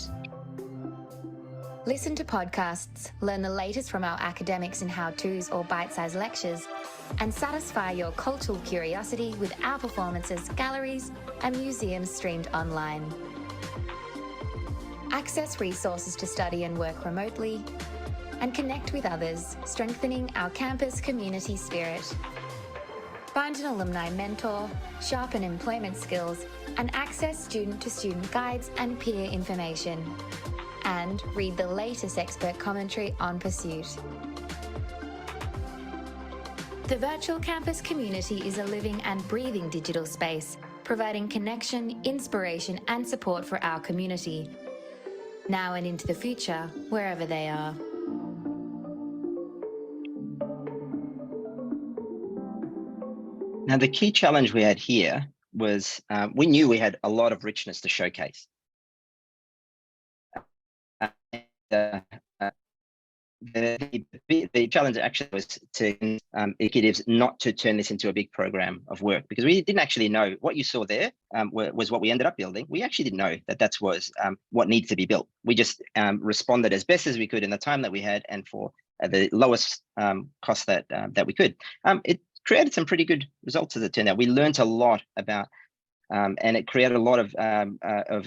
Listen to podcasts, learn the latest from our academics in how-tos or bite-sized lectures, and satisfy your cultural curiosity with our performances, galleries, and museums streamed online. Access resources to study and work remotely, and connect with others, strengthening our campus community spirit. Find an alumni mentor, sharpen employment skills, and access student-to-student guides and peer information. And read the latest expert commentary on Pursuit. The virtual campus community is a living and breathing digital space, providing connection, inspiration, and support for our community, now and into the future, wherever they are. Now, the key challenge we had here was we knew we had a lot of richness to showcase. The challenge actually was to executives not to turn this into a big program of work, because we didn't actually know what you saw there was what we ended up building. We actually didn't know that was what needed to be built. We just responded as best as we could in the time that we had and for the lowest cost that we could. It created some pretty good results as it turned out. We learned a lot about and it created a lot of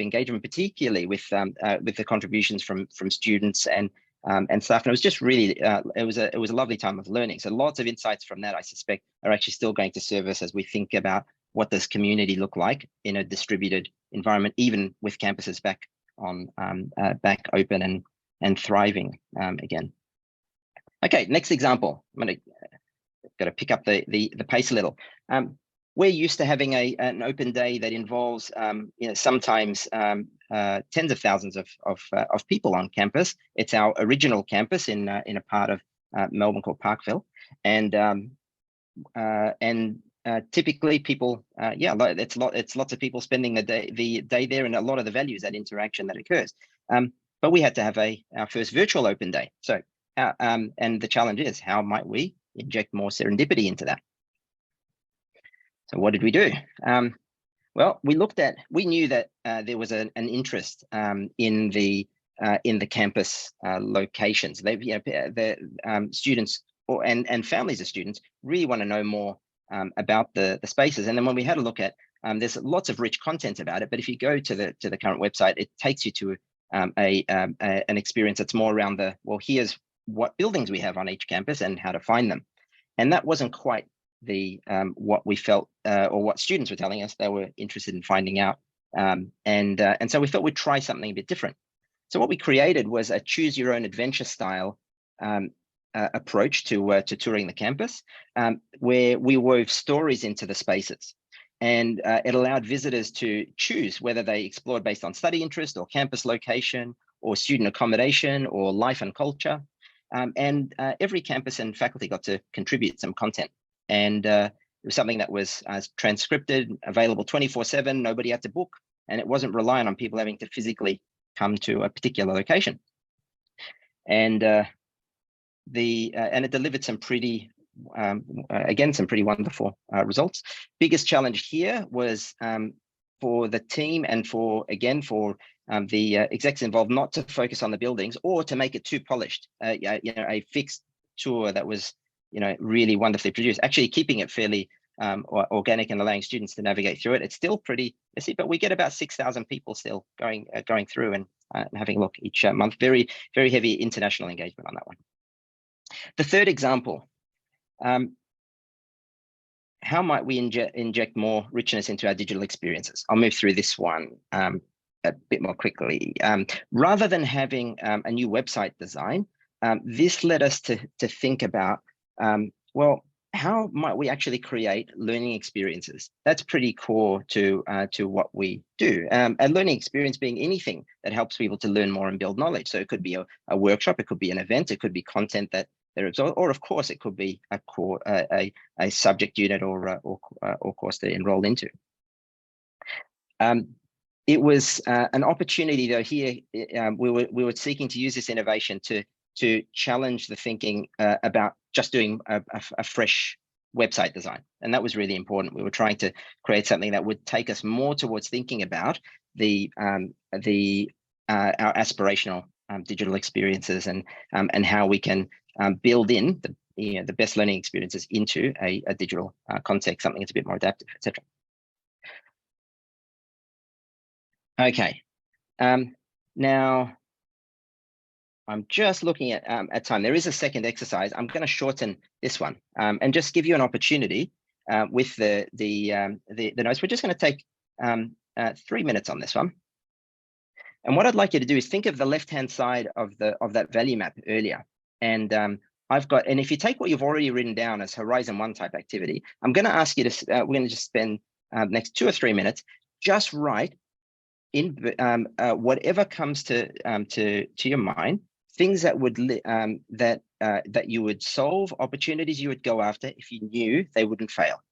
engagement, particularly with the contributions from students and staff. And it was just really it was a lovely time of learning. So lots of insights from that, I suspect, are actually still going to serve us as we think about what does community look like in a distributed environment, even with campuses back open and thriving again. Okay, next example. I'm got to pick up the pace a little. We're used to having an open day that involves, sometimes tens of thousands of people on campus. It's our original campus in a part of Melbourne called Parkville, and typically people, it's lots of people spending the day there, and a lot of the values that interaction that occurs. But we had to have our first virtual open day. So, and the challenge is, how might we inject more serendipity into that? So what did we do? Well, we knew that there was an interest in the campus locations. The students and families of students really want to know more about the spaces. And then when we had a look at, there's lots of rich content about it. But if you go to the current website, it takes you to an experience that's more around here's what buildings we have on each campus and how to find them. And that wasn't quite what we felt or what students were telling us they were interested in finding out, and so we thought we'd try something a bit different. So what we created was a choose your own adventure style approach to touring the campus, where we wove stories into the spaces, and it allowed visitors to choose whether they explored based on study interest or campus location or student accommodation or life and culture, and every campus and faculty got to contribute some content. And it was something that was transcripted, available 24/7. Nobody had to book, and it wasn't reliant on people having to physically come to a particular location. And it delivered some pretty, some pretty wonderful results. Biggest challenge here was for the team and for the execs involved, not to focus on the buildings or to make it too polished. A fixed tour that was really wonderfully produced, actually keeping it fairly organic and allowing students to navigate through it. It's still pretty messy, but we get about 6,000 people still going through and having a look each month. Very, very heavy international engagement on that one. The third example, how might we inject more richness into our digital experiences? I'll move through this one a bit more quickly. Rather than having a new website design, this led us to think about, how might we actually create learning experiences? That's pretty core to what we do. A learning experience being anything that helps people to learn more and build knowledge. So it could be a workshop, it could be an event, it could be content that they're absorbed, or of course it could be a core, a subject unit or course they're enrolled into. It was an opportunity though here. We were seeking to use this innovation to challenge the thinking about just doing a fresh website design. And that was really important. We were trying to create something that would take us more towards thinking about our aspirational digital experiences and how we can build in the best learning experiences into a digital context, something that's a bit more adaptive, etc. Okay, now I'm just looking at time. There is a second exercise. I'm going to shorten this one and just give you an opportunity with the notes. We're just going to take 3 minutes on this one. And what I'd like you to do is think of the left-hand side of that value map earlier. And and if you take what you've already written down as Horizon 1 type activity, I'm going to ask you to, we're going to just spend next 2 or 3 minutes, just write in whatever comes to your mind, things that would that you would solve, opportunities you would go after if you knew they wouldn't fail.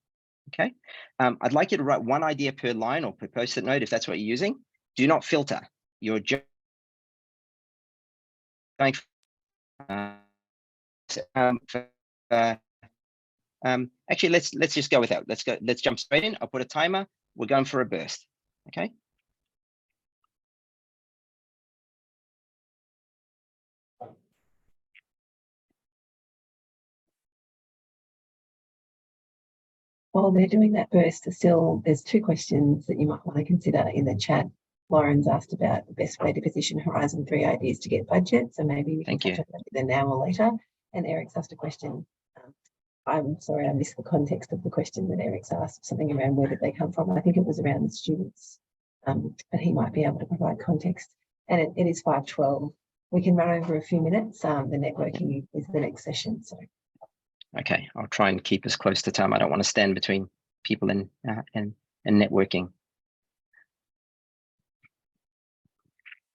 Okay, I'd like you to write one idea per line or per post-it note if that's what you're using. Do not filter. You're just going. Actually, let's just go with that. Let's jump straight in. I'll put a timer. We're going for a burst. Okay. While they're doing that burst, there's 2 questions that you might want to consider in the chat. Lauren's asked about the best way to position Horizon 3 ideas to get budget. So maybe we can touch on that either now or later. And Eric's asked a question. I'm sorry, I missed the context of the question that Eric's asked, something around where did they come from. I think it was around the students, but he might be able to provide context. And it is 5:12. We can run over a few minutes. The networking is the next session. So. Okay, I'll try and keep us close to time. I don't want to stand between people and networking.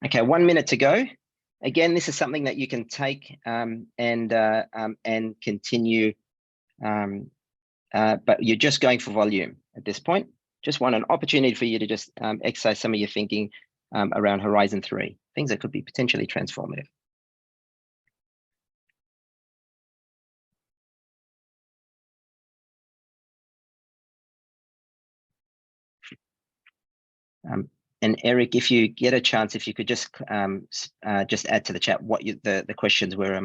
Okay, 1 minute to go. Again, this is something that you can take and continue, but you're just going for volume at this point. Just want an opportunity for you to just exercise some of your thinking around Horizon 3, things that could be potentially transformative. And Eric, if you get a chance, if you could just add to the chat what the questions were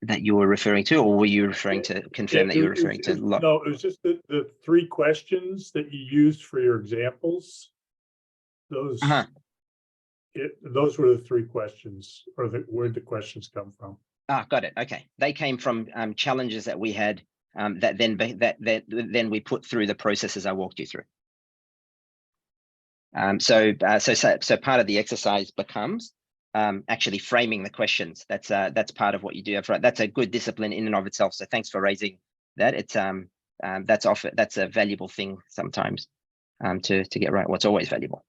that you were referring to, or were you referring to confirm that you were referring to? No, it was just the 3 questions that you used for your examples. Those those were the 3 questions, or where'd the questions come from? Ah, got it. Okay, they came from challenges that we had that then we put through the processes I walked you through. So part of the exercise becomes actually framing the questions. That's part of what you do. That's a good discipline in and of itself. So thanks for raising that. It's that's a valuable thing sometimes to get right. What's always valuable.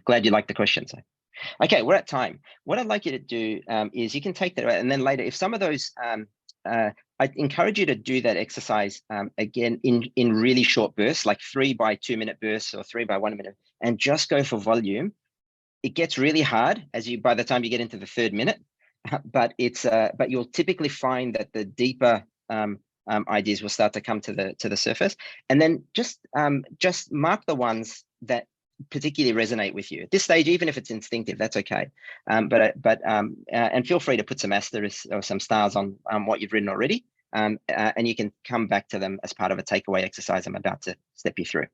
Glad you like the question. So, okay, we're at time. What I'd like you to do is you can take that and then later, if some of those I encourage you to do that exercise again in really short bursts, like 3 by 2 minute bursts or 3 by 1 minute, and just go for volume. It gets really hard by the time you get into the 3rd minute, but you'll typically find that the deeper ideas will start to come to the surface, and then just mark the ones that particularly resonate with you at this stage. Even if it's instinctive, that's okay. And feel free to put some asterisks or some stars on what you've written already, and you can come back to them as part of a takeaway exercise I'm about to step you through.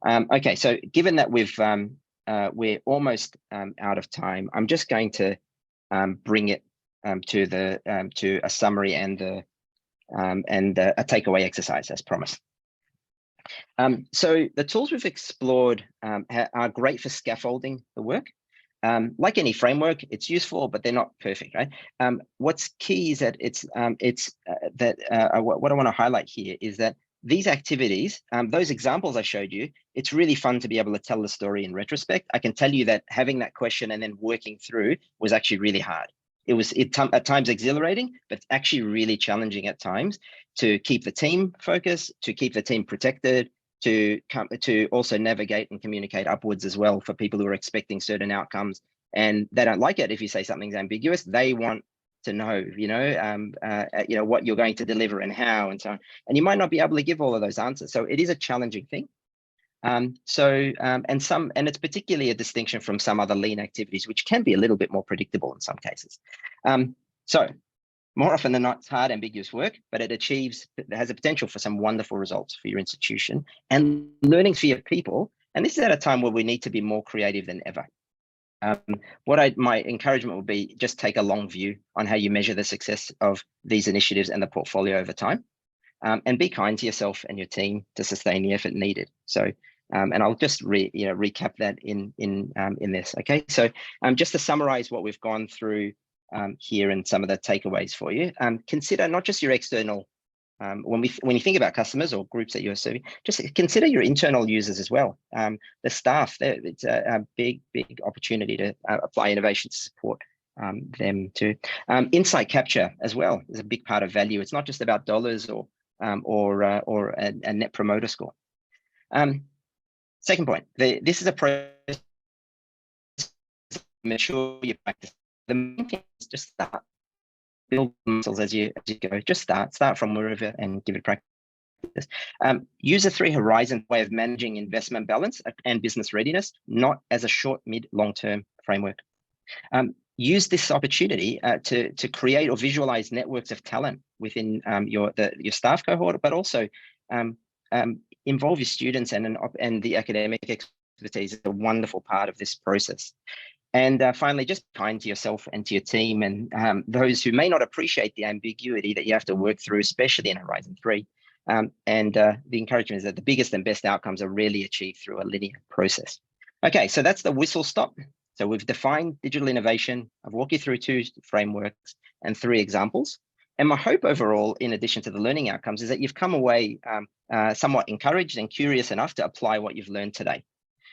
Okay, so given that we're almost out of time, I'm just going to bring it to a summary and a takeaway exercise as promised. So the tools we've explored are great for scaffolding the work. Like any framework, it's useful, but they're not perfect, right? What's key is that what I want to highlight here is that these activities, those examples I showed you, it's really fun to be able to tell the story in retrospect. I can tell you that having that question and then working through was actually really hard. It was at times exhilarating, but actually really challenging at times to keep the team focused, to keep the team protected, to also navigate and communicate upwards as well for people who are expecting certain outcomes. And they don't like it if you say something's ambiguous. They want to know, what you're going to deliver and how and so on. And you might not be able to give all of those answers. So it is a challenging thing. And it's particularly a distinction from some other lean activities, which can be a little bit more predictable in some cases. So more often than not, it's hard, ambiguous work, but it has a potential for some wonderful results for your institution and learning for your people. And this is at a time where we need to be more creative than ever. My encouragement would be just take a long view on how you measure the success of these initiatives and the portfolio over time, and be kind to yourself and your team to sustain the effort needed. So, and I'll just recap that in this. Okay, so just to summarize what we've gone through here and some of the takeaways for you, consider not just your external. When you think about customers or groups that you're serving, just consider your internal users as well. The staff, it's a big opportunity to apply innovation to support them too. Insight capture as well is a big part of value. It's not just about dollars or a net promoter score. Second point, this is a process. Make sure you practice. The main thing is just start. Build muscles as you go. Just start from wherever and give it practice. Use a 3 horizon way of managing investment balance and business readiness, not as a short, mid, long-term framework. Use this opportunity to create or visualize networks of talent within your staff cohort, but also involve your students and the academic expertise is a wonderful part of this process. And finally, just be kind to yourself and to your team and those who may not appreciate the ambiguity that you have to work through, especially in Horizon 3. The encouragement is that the biggest and best outcomes are really achieved through a linear process. Okay, so that's the whistle stop. So we've defined digital innovation. I've walked you through 2 frameworks and 3 examples. And my hope overall, in addition to the learning outcomes, is that you've come away somewhat encouraged and curious enough to apply what you've learned today.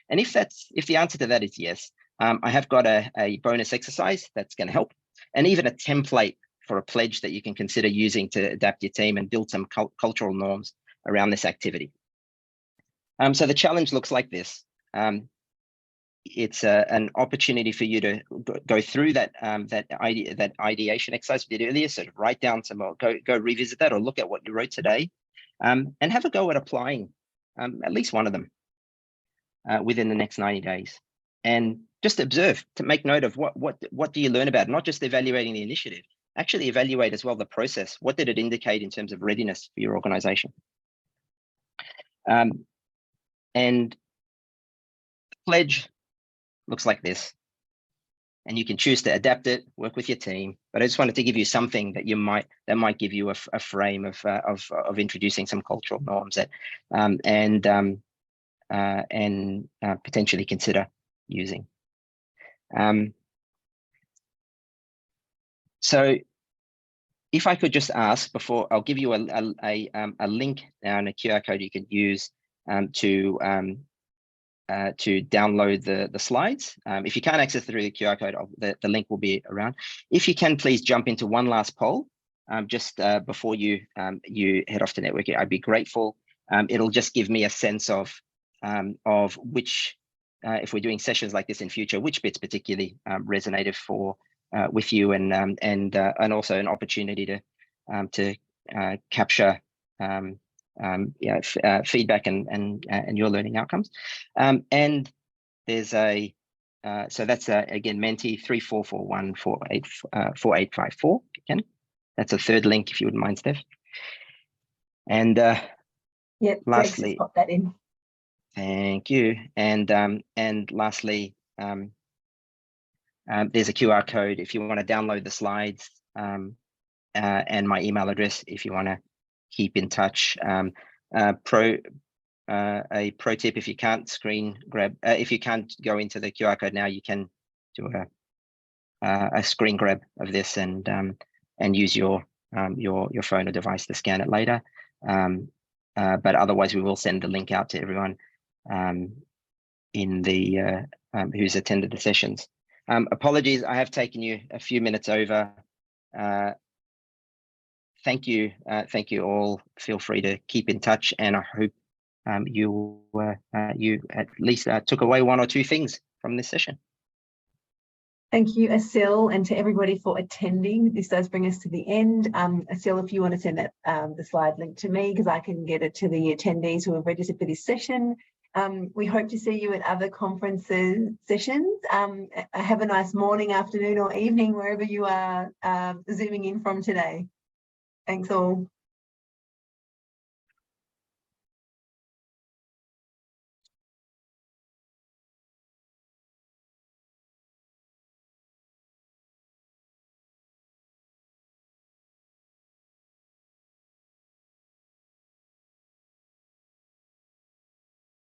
And if the answer to that is yes, I have got a bonus exercise that's going to help, and even a template for a pledge that you can consider using to adapt your team and build some cultural norms around this activity. So the challenge looks like this. It's an opportunity for you to go through that ideation exercise we did earlier. So to write down some more, go revisit that, or look at what you wrote today, and have a go at applying at least one of them within the next 90 days. And just observe, to make note of what do you learn about, not just evaluating the initiative, actually evaluate as well the process. What did it indicate in terms of readiness for your organization? And the pledge looks like this. And you can choose to adapt it, work with your team. But I just wanted to give you something that might give you a frame of introducing some cultural norms that and potentially consider using. So if I could just ask before, I'll give you a link now and a QR code you can use to download the slides. If you can't access through the QR code, the link will be around. If you can, please jump into one last poll just before you head off to networking. I'd be grateful. It'll just give me a sense of which, if we're doing sessions like this in future, which bits particularly resonated with you, and also an opportunity to capture feedback and your learning outcomes. And there's so that's again Menti 34414854. Again, that's a third link if you wouldn't mind, Steph. And yeah, lastly, pop that in. Thank you. And lastly, there's a QR code if you want to download the slides, and my email address if you want to keep in touch. A pro tip: if you can't screen grab, if you can't go into the QR code now, you can do a screen grab of this and use your phone or device to scan it later. But otherwise, we will send the link out to everyone in the who's attended the sessions. Apologies, I have taken you a few minutes over. Thank you all. Feel free to keep in touch, and I hope you at least took away one or two things from this session. Thank you, Assyl, and to everybody for attending. This does bring us to the end. Assyl, if you want to send that the slide link to me, because I can get it to the attendees who have registered for this session. We hope to see you at other conferences sessions. Have a nice morning, afternoon or evening, wherever you are zooming in from today. Thanks all.